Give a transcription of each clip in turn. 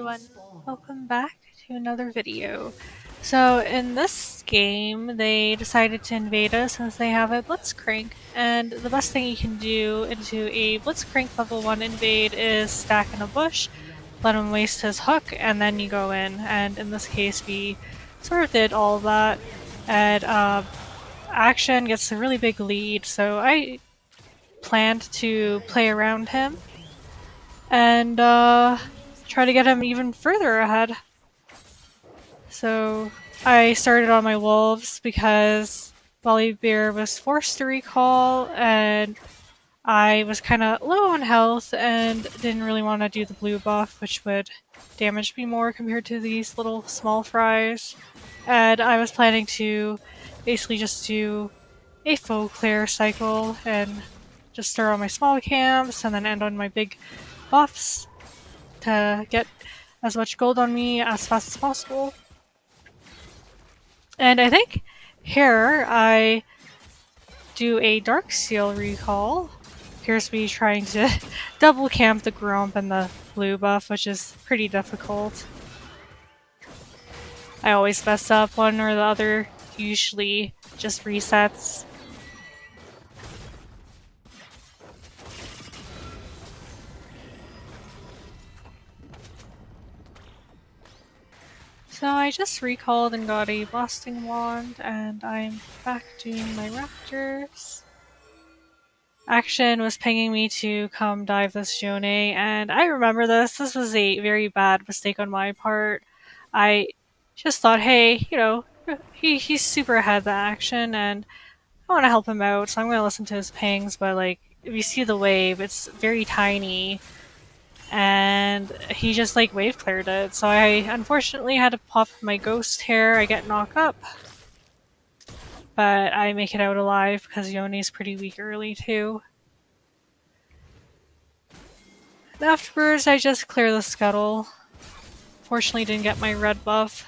everyone, welcome back to another video. So in this game, they decided to invade us since they have a Blitzcrank, and the best thing you can do into a Blitzcrank level 1 invade is stack in a bush, let him waste his hook, and then you go in, and in this case we sort of did all of that, and Action gets a really big lead, so I planned to play around him and try to get him even further ahead. So I started on my wolves because Bear was forced to recall, and I was kind of low on health and didn't really want to do the blue buff, which would damage me more compared to these little small fries. And I was planning to basically just do a full clear cycle and just start on my small camps and then end on my big buffs to get as much gold on me as fast as possible. And I think here I do a Dark Seal recall. Here's me trying to double camp the Grump and the blue buff, which is pretty difficult. I always mess up one or the other, usually just resets. So I just recalled and got a Blasting Wand, and I'm back doing my Raptors. Action was pinging me to come dive this Jone, and I remember this. This was a very bad mistake on my part. I just thought, hey, he's super ahead of the action, and I want to help him out, so I'm going to listen to his pings, but like, if you see the wave, it's very tiny, and he just like wave cleared it. So I unfortunately had to pop my ghost hair. I get knocked up, but I make it out alive because Yone's pretty weak early too. And afterwards, I just clear the scuttle. Fortunately, didn't get my red buff.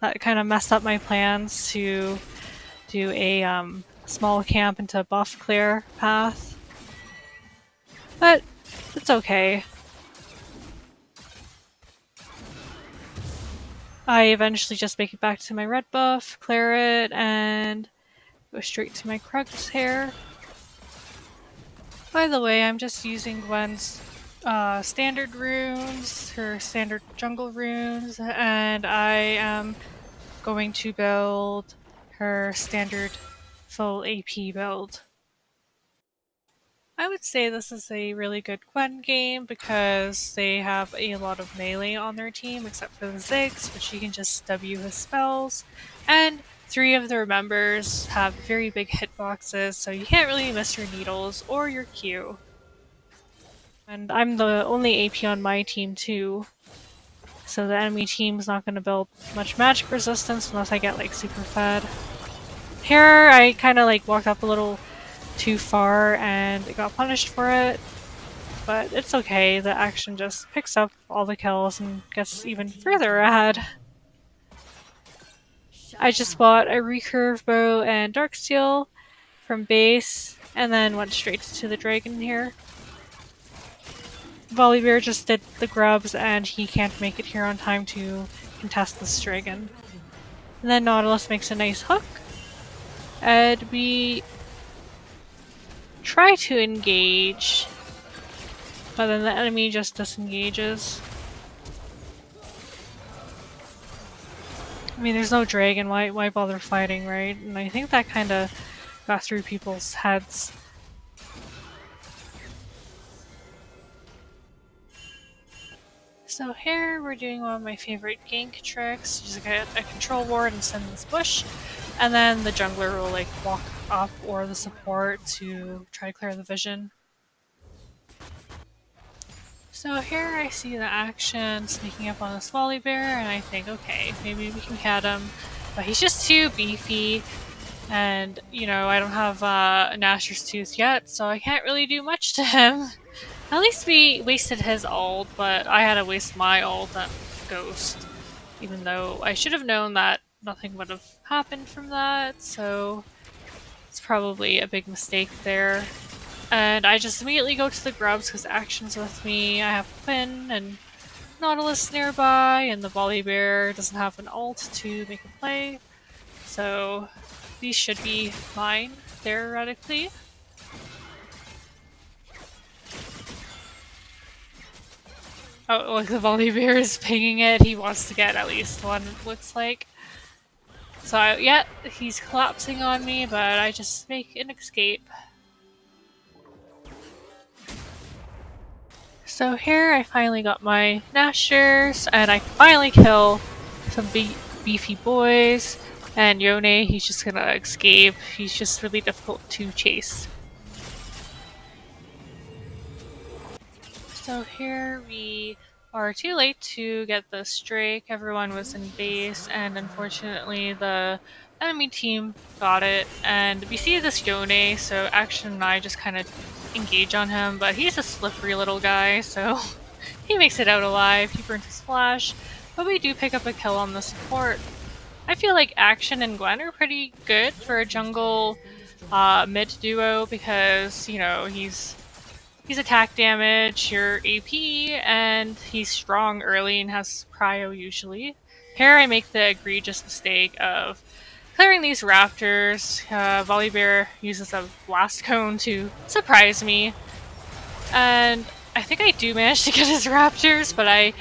That kind of messed up my plans to do a small camp into buff clear path, but it's okay. I eventually just make it back to my red buff, clear it, and go straight to my Krug's hair. By the way, I'm just using Gwen's standard runes, her standard jungle runes, and I am going to build her standard full AP build. I would say this is a really good Gwen game because they have a lot of melee on their team except for the Ziggs, which you can just W his spells, and 3 of their members have very big hitboxes, so you can't really miss your needles or your Q. And I'm the only AP on my team too, so the enemy team's not going to build much magic resistance unless I get like super fed. Here I kind of like walked up a little too far and it got punished for it, but it's okay. The action just picks up all the kills and gets even further ahead. I just bought a recurve bow and darksteel from base and then went straight to the dragon here. Bear just did the grubs and he can't make it here on time to contest this dragon. And then Nautilus makes a nice hook, and we try to engage, but then the enemy just disengages. I mean, there's no dragon, why bother fighting, right? And I think that kind of got through people's heads. So here we're doing one of my favorite gank tricks. Just get a control ward and send this bush, and then the jungler will like walk up, or the support, to try to clear the vision. So here I see the action sneaking up on this Bear, and I think, okay, maybe we can get him, but he's just too beefy, and I don't have a Nashor's Tooth yet, so I can't really do much to him. At least we wasted his ult, but I had to waste my ult on Ghost, even though I should have known that nothing would have happened from that, so it's probably a big mistake there. And I just immediately go to the grubs because Action's with me. I have Quinn, and Nautilus nearby, and the Volibear doesn't have an ult to make a play. So these should be mine, theoretically. Oh, look, the Volibear is pinging it. He wants to get at least one, it looks like. So, yeah, he's collapsing on me, but I just make an escape. So here I finally got my Nashers, and I finally kill some beefy boys. And Yone, he's just gonna escape. He's just really difficult to chase. So here we are too late to get the Drake. Everyone was in base, and unfortunately the enemy team got it. And we see this Yone, so Action and I just kind of engage on him, but he's a slippery little guy, so he makes it out alive. He burns his flash, but we do pick up a kill on the support. I feel like Action and Gwen are pretty good for a jungle mid duo because, you know, he's attack damage, your AP, and he's strong early and has cryo usually. Here I make the egregious mistake of clearing these raptors. Volibear uses a blast cone to surprise me, and I think I do manage to get his raptors, but I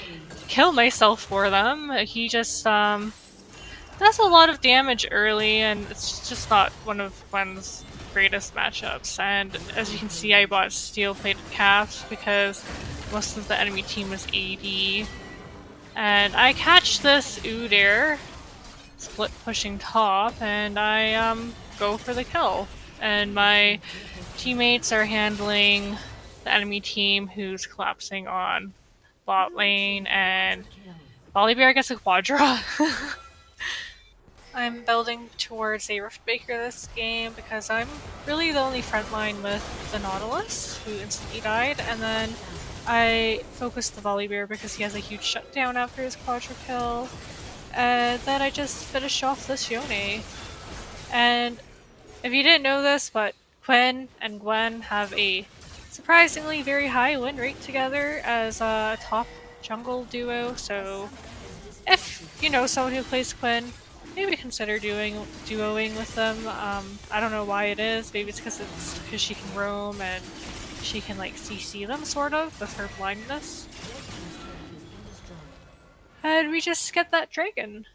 kill myself for them. He just does a lot of damage early, and it's just not one of Gwen's greatest matchups. And as you can see, I bought steel-plated calves because most of the enemy team was AD. And I catch this Udyr split pushing top, and I go for the kill. And my teammates are handling the enemy team who's collapsing on bot lane, and Volibear gets a quadra. I'm building towards a Riftbreaker this game because I'm really the only frontline with the Nautilus, who instantly died, and then I focused the Volibear because he has a huge shutdown after his quadra kill, and then I just finish off this Yone. And if you didn't know this, but Quinn and Gwen have a surprisingly very high win rate together as a top jungle duo, so if you know someone who plays Quinn, maybe consider duoing with them. I don't know why it is. Maybe it's because she can roam and she can like CC them sort of with her blindness. And we just get that dragon.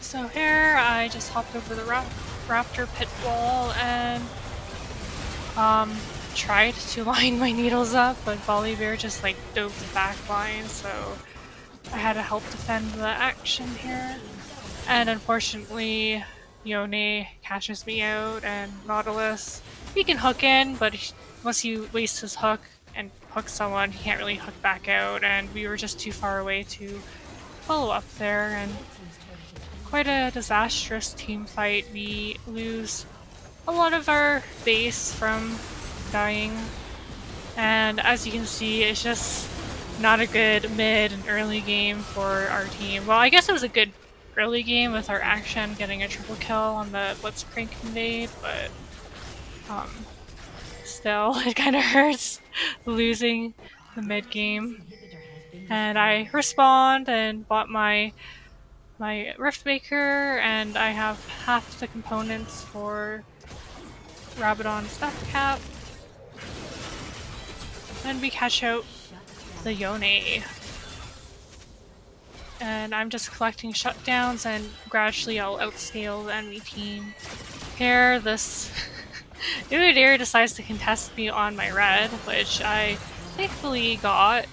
So here I just hopped over the raptor pit wall and tried to line my needles up, but Volibear just like dove the back line, so I had to help defend the action here. And unfortunately, Yone catches me out, and Nautilus, he can hook in, but once he wastes his hook and hooks someone, he can't really hook back out, and we were just too far away to follow up there, and quite a disastrous team fight. We lose a lot of our base from dying, and as you can see, it's just not a good mid and early game for our team. Well, I guess it was a good early game with our Action getting a triple kill on the Blitzcrank invade, but still, it kind of hurts losing the mid game. And I respawned and bought my Riftmaker, and I have half the components for Rabadon's Death Cap. And we catch out the Yone. And I'm just collecting shutdowns, and gradually I'll outscale the enemy team. Here, this Udyr decides to contest me on my red, which I thankfully got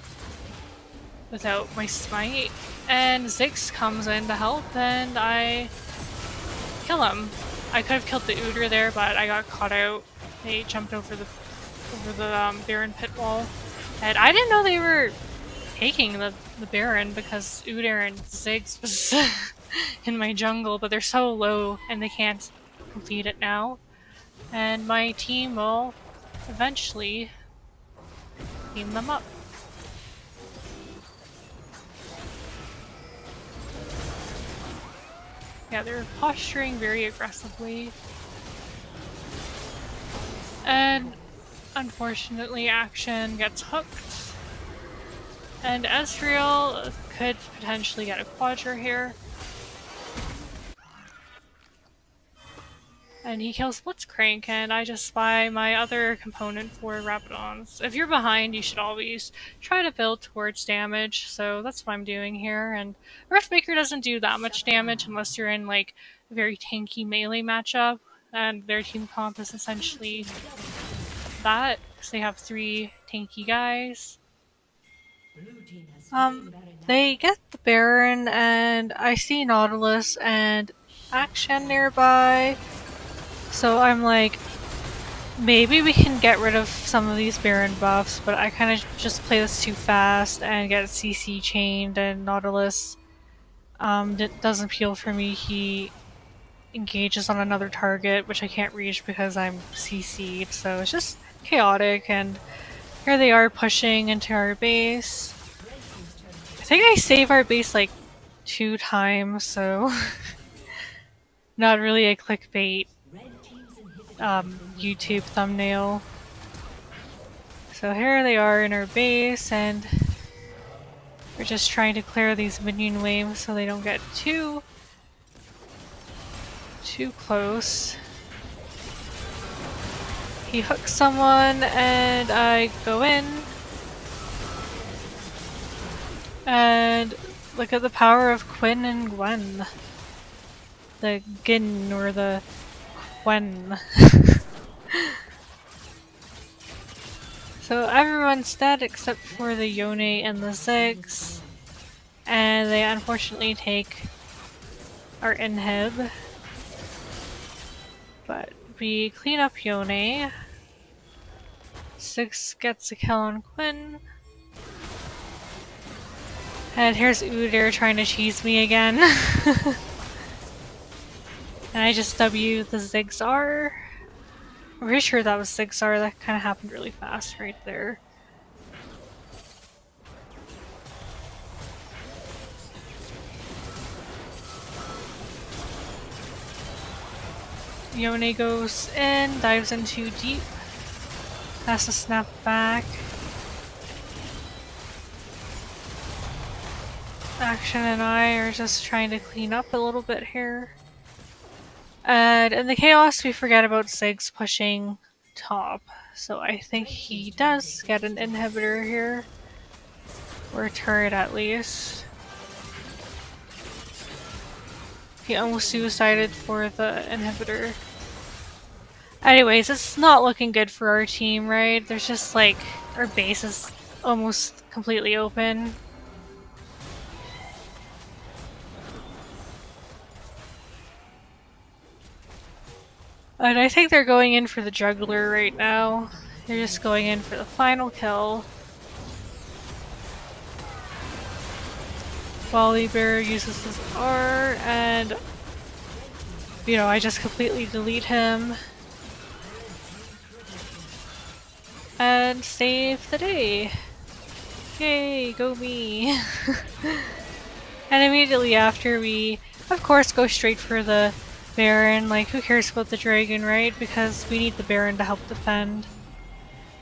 without my smite. And Ziggs comes in to help, and I kill him. I could have killed the Udyr there, but I got caught out. They jumped over the Baron pit wall, and I didn't know they were taking the Baron because Udyr and Ziggs was in my jungle, but they're so low and they can't complete it now. And my team will eventually team them up. Yeah, they're posturing very aggressively. And unfortunately, Action gets hooked. And Ezreal could potentially get a Quadra here. And he kills Blitzcrank, and I just buy my other component for Rabadons. If you're behind, you should always try to build towards damage, so that's what I'm doing here. And Riftmaker doesn't do that much damage unless you're in like a very tanky melee matchup, and their team comp is essentially that, because they have 3 tanky guys. They get the Baron, and I see Nautilus and Action nearby, so I'm like, maybe we can get rid of some of these Baron buffs, but I kind of just play this too fast and get CC chained, and Nautilus doesn't peel for me. He engages on another target, which I can't reach because I'm CC'd, so it's just chaotic, and here they are pushing into our base. I think I save our base like 2 times, so not really a clickbait YouTube thumbnail. So here they are in our base, and we're just trying to clear these minion waves so they don't get too close. He hooks someone, and I go in. And look at the power of Quinn and Gwen. The Gin or the Gwen. So everyone's dead except for the Yone and the Ziggs. And they unfortunately take our inhib. But we clean up Yone. Ziggs gets a kill on Quinn. And here's Udyr trying to cheese me again. And I just W the Ziggs R. I'm pretty sure that was Ziggs R. That kind of happened really fast right there. Yone goes in, dives in too deep. Has to snap back. Action and I are just trying to clean up a little bit here. And in the chaos, we forget about Ziggs pushing top. So I think he does get an inhibitor here. Or a turret at least. He almost suicided for the inhibitor. Anyways, it's not looking good for our team, right? There's just like, our base is almost completely open. And I think they're going in for the juggler right now. They're just going in for the final kill. Volibear uses his R, and you know, I just completely delete him. And save the day. Yay, go me. And immediately after, we of course go straight for the Baron. Like, who cares about the dragon, right? Because we need the Baron to help defend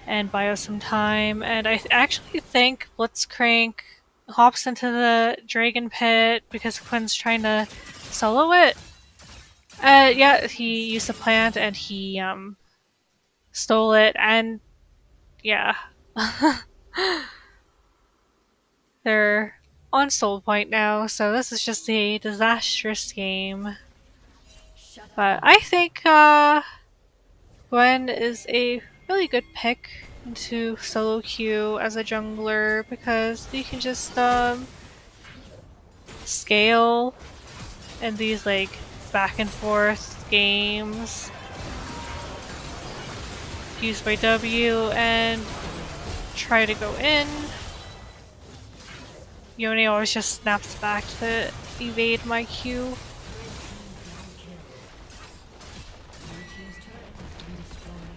and buy us some time. And I actually think Blitzcrank hops into the dragon pit because Quinn's trying to solo it. Yeah, he used a plant and he stole it, and yeah. They're on soul point now, so this is just a disastrous game. But I think Gwen is a really good pick into solo queue as a jungler because you can just scale in these like back and forth games. Use my W and try to go in. Yone always just snaps back to evade my Q.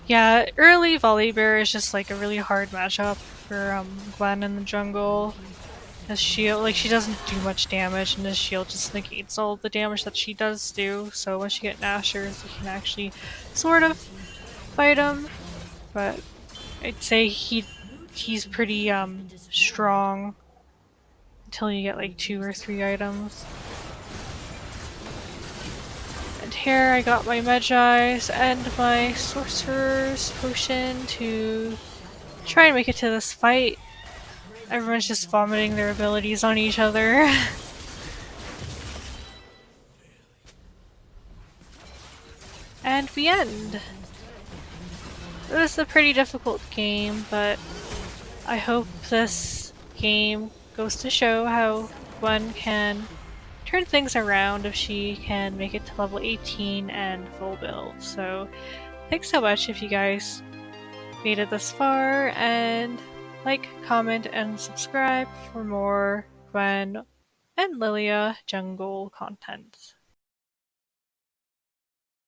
Yeah, early Volibear is just like a really hard matchup for Gwen in the jungle. His shield, like, she doesn't do much damage, and his shield just negates all the damage that she does do. So once you get Nashers, you can actually sort of fight him. But I'd say he's pretty strong until you get like 2 or 3 items. And here I got my Magi's and my Sorcerer's Potion to try and make it to this fight. Everyone's just vomiting their abilities on each other. And we end. It was a pretty difficult game, but I hope this game goes to show how one can turn things around if she can make it to level 18 and full build. So thanks so much if you guys made it this far, and like, comment, and subscribe for more Gwen and Lilia jungle content.